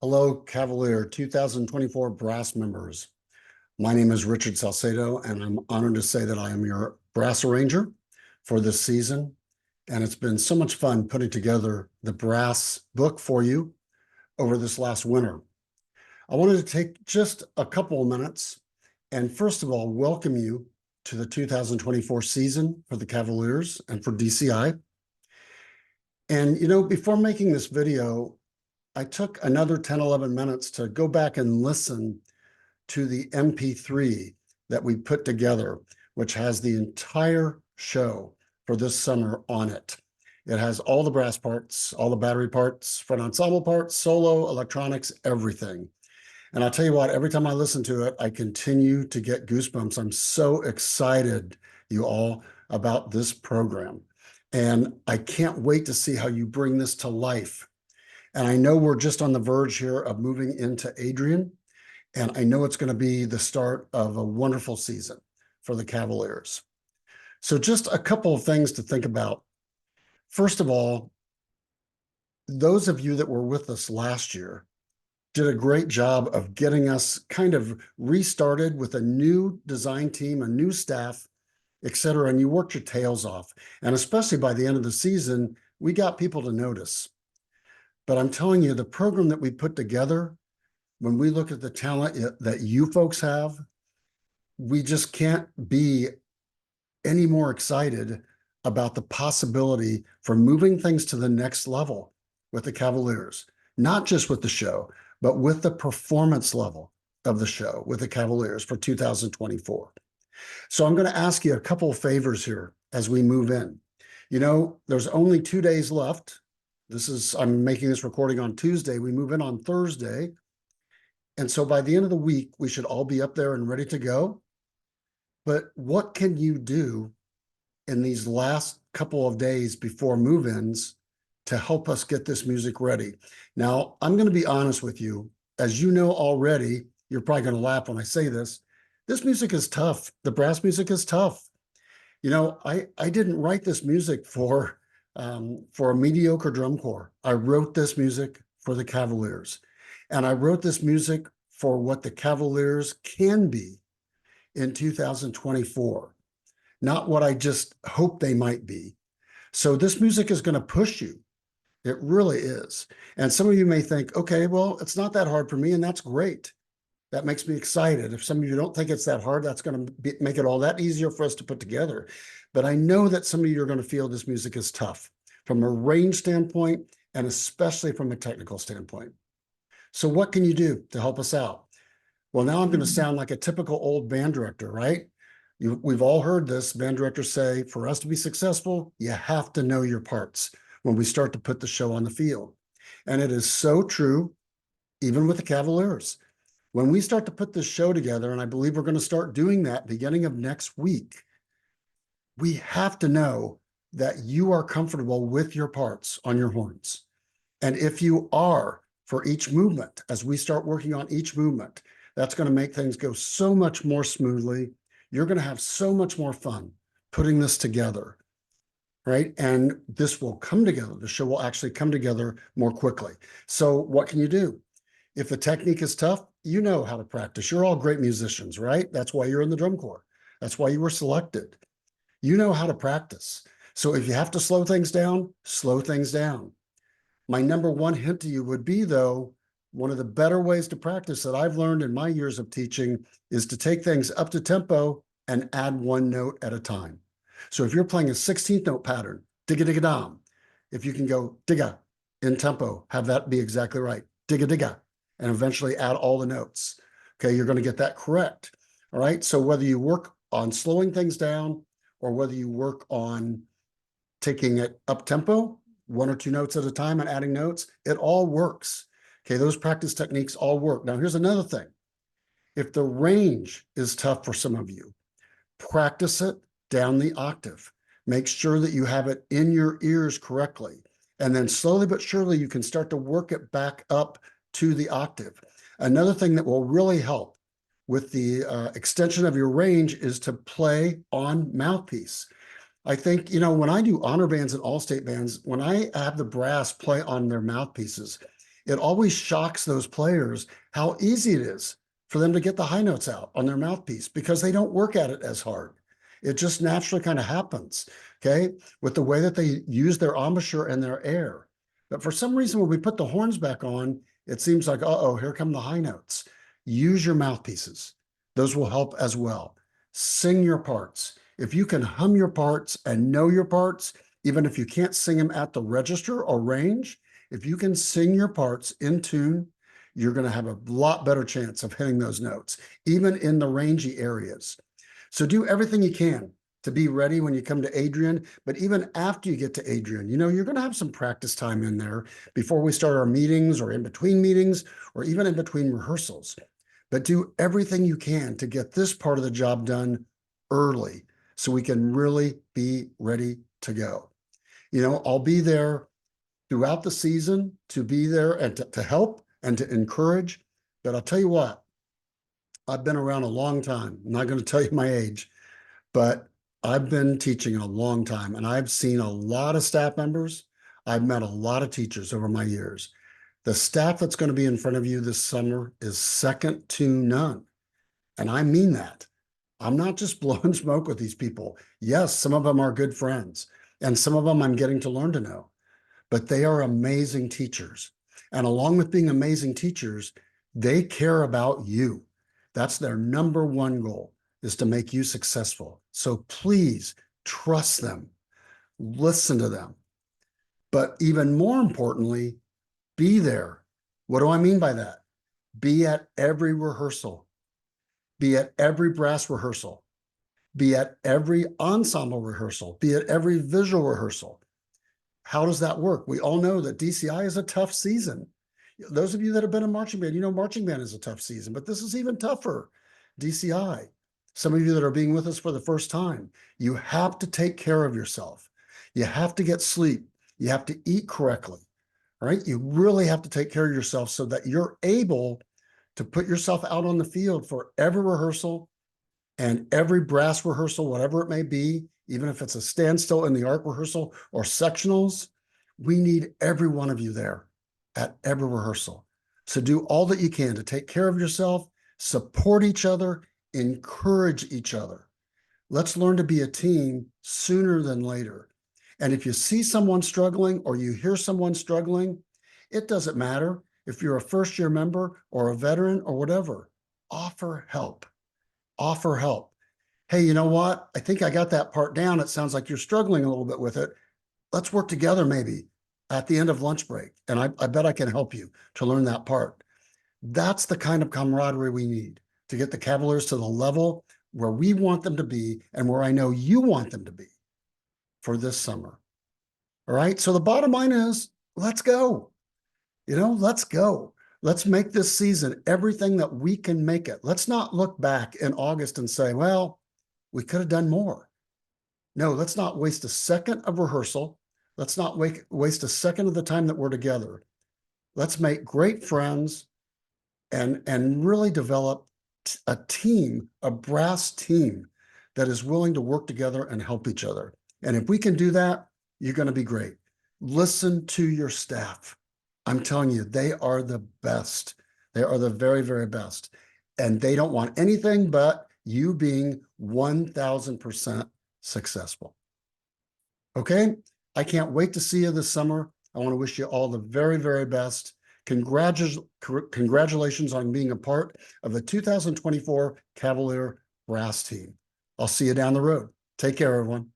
Hello, Cavalier 2024 brass members. My name is Richard Salcedo, and I'm honored to say that I am your brass arranger for this season. And it's been so much fun putting together the brass book for you over this last winter. I wanted to take just a couple of minutes and first of all, welcome you to the 2024 season for the Cavaliers and for DCI. And, before making this video, I took another 10, 11 minutes to go back and listen to the MP3 that we put together, which has the entire show for this summer on it. It has all the brass parts, all the battery parts, front ensemble parts, solo, electronics, everything. And I'll tell you what, every time I listen to it, I continue to get goosebumps. I'm so excited, you all, about this program. And I can't wait to see how you bring this to life. And I know we're just on the verge here of moving into Adrian, and I know it's going to be the start of a wonderful season for the Cavaliers. So just a couple of things to think about. First of all, those of you that were with us last year did a great job of getting us kind of restarted with a new design team, a new staff, et cetera, and you worked your tails off. And especially by the end of the season, we got people to notice. But I'm telling you, the program that we put together, when we look at the talent that you folks have, we just can't be any more excited about the possibility for moving things to the next level with the Cavaliers, not just with the show, but with the performance level of the show with the Cavaliers for 2024. So I'm going to ask you a couple of favors here as we move in. There's only 2 days left. I'm making this recording on Tuesday. We move in on Thursday. And so by the end of the week, we should all be up there and ready to go. But what can you do in these last couple of days before move-ins to help us get this music ready? Now, I'm going to be honest with you. As you know already, you're probably going to laugh when I say this. This music is tough. The brass music is tough. I didn't write this music for a mediocre drum corps. I wrote this music for the Cavaliers. And I wrote this music for what the Cavaliers can be in 2024, not what I just hope they might be. So this music is going to push you. It really is. And some of you may think, okay, well, it's not that hard for me, and that's great. That makes me excited. If some of you don't think it's that hard, that's going to make it all that easier for us to put together. But I know that some of you are going to feel this music is tough from a range standpoint and especially from a technical standpoint. So what can you do to help us out? Well, now I'm going to sound like a typical old band director, right? We've all heard this. Band directors say, for us to be successful, you have to know your parts when we start to put the show on the field. And it is so true, even with the Cavaliers. When we start to put this show together, and I believe we're going to start doing that beginning of next week, we have to know that you are comfortable with your parts on your horns. And if you are, for each movement, as we start working on each movement, that's going to make things go so much more smoothly. You're going to have so much more fun putting this together, right? And this will come together. The show will actually come together more quickly. So what can you do? If the technique is tough, you know how to practice. You're all great musicians, right? That's why you're in the drum corps. That's why you were selected. You know how to practice. So if you have to slow things down, slow things down. My number one hint to you would be, though, one of the better ways to practice that I've learned in my years of teaching is to take things up to tempo and add one note at a time. So if you're playing a 16th note pattern, digga-digga-dom, if you can go digga in tempo, have that be exactly right, digga-digga, and eventually add all the notes. Okay, you're going to get that correct. All right, so whether you work on slowing things down or whether you work on taking it up tempo, 1 or 2 notes at a time and adding notes, it all works. Okay, those practice techniques all work. Now, here's another thing. If the range is tough for some of you, practice it down the octave. Make sure that you have it in your ears correctly. And then slowly but surely, you can start to work it back up to the octave. Another thing that will really help with the extension of your range is to play on mouthpiece. I think, when I do honor bands and all-state bands, when I have the brass play on their mouthpieces, It always shocks those players how easy it is for them to get the high notes out on their mouthpiece because they don't work at it as hard. It just naturally kind of happens, okay, with the way that they use their embouchure and their air. But for some reason, when we put the horns back on, it seems like, uh-oh, here come the high notes. Use your mouthpieces. Those will help as well. Sing your parts. If you can hum your parts and know your parts, even if you can't sing them at the register or range, if you can sing your parts in tune, you're going to have a lot better chance of hitting those notes, even in the rangy areas. So do everything you can to be ready when you come to Adrian. But even after you get to Adrian, you're going to have some practice time in there before we start our meetings or in between meetings or even in between rehearsals. But do everything you can to get this part of the job done early so we can really be ready to go. I'll be there throughout the season to be there and to help and to encourage. But I'll tell you what, I've been around a long time. I'm not going to tell you my age, but I've been teaching a long time and I've seen a lot of staff members. I've met a lot of teachers over my years. The staff that's going to be in front of you this summer is second to none. And I mean that. I'm not just blowing smoke with these people. Yes, some of them are good friends, and some of them I'm getting to learn to know, but they are amazing teachers. And along with being amazing teachers, they care about you. That's their number one goal, is to make you successful. So please trust them, listen to them. But even more importantly, be there. What do I mean by that? Be at every rehearsal. Be at every brass rehearsal. Be at every ensemble rehearsal. Be at every visual rehearsal. How does that work? We all know that DCI is a tough season. Those of you that have been in marching band, marching band is a tough season, but this is even tougher. DCI. Some of you that are being with us for the first time, you have to take care of yourself. You have to get sleep. You have to eat correctly. All right. You really have to take care of yourself so that you're able to put yourself out on the field for every rehearsal and every brass rehearsal, whatever it may be, even if it's a standstill in the art rehearsal or sectionals. We need every one of you there at every rehearsal. So do all that you can to take care of yourself, support each other, encourage each other. Let's learn to be a team sooner than later. And if you see someone struggling or you hear someone struggling, it doesn't matter if you're a first-year member or a veteran or whatever. Offer help. Offer help. Hey, you know what? I think I got that part down. It sounds like you're struggling a little bit with it. Let's work together maybe at the end of lunch break. And I bet I can help you to learn that part. That's the kind of camaraderie we need to get the Cavaliers to the level where we want them to be and where I know you want them to be for this summer. All right. So the bottom line is, let's go. Let's go. Let's make this season everything that we can make it. Let's not look back in August and say, well, we could have done more. No, let's not waste a second of rehearsal. Let's not waste a second of the time that we're together. Let's make great friends and really develop a team, a brass team that is willing to work together and help each other. And if we can do that, you're going to be great. Listen to your staff. I'm telling you, they are the best. They are the very, very best. And they don't want anything but you being 1000% successful. Okay? I can't wait to see you this summer. I want to wish you all the very, very best. Congratulations on being a part of the 2024 Cavalier Brass team. I'll see you down the road. Take care, everyone.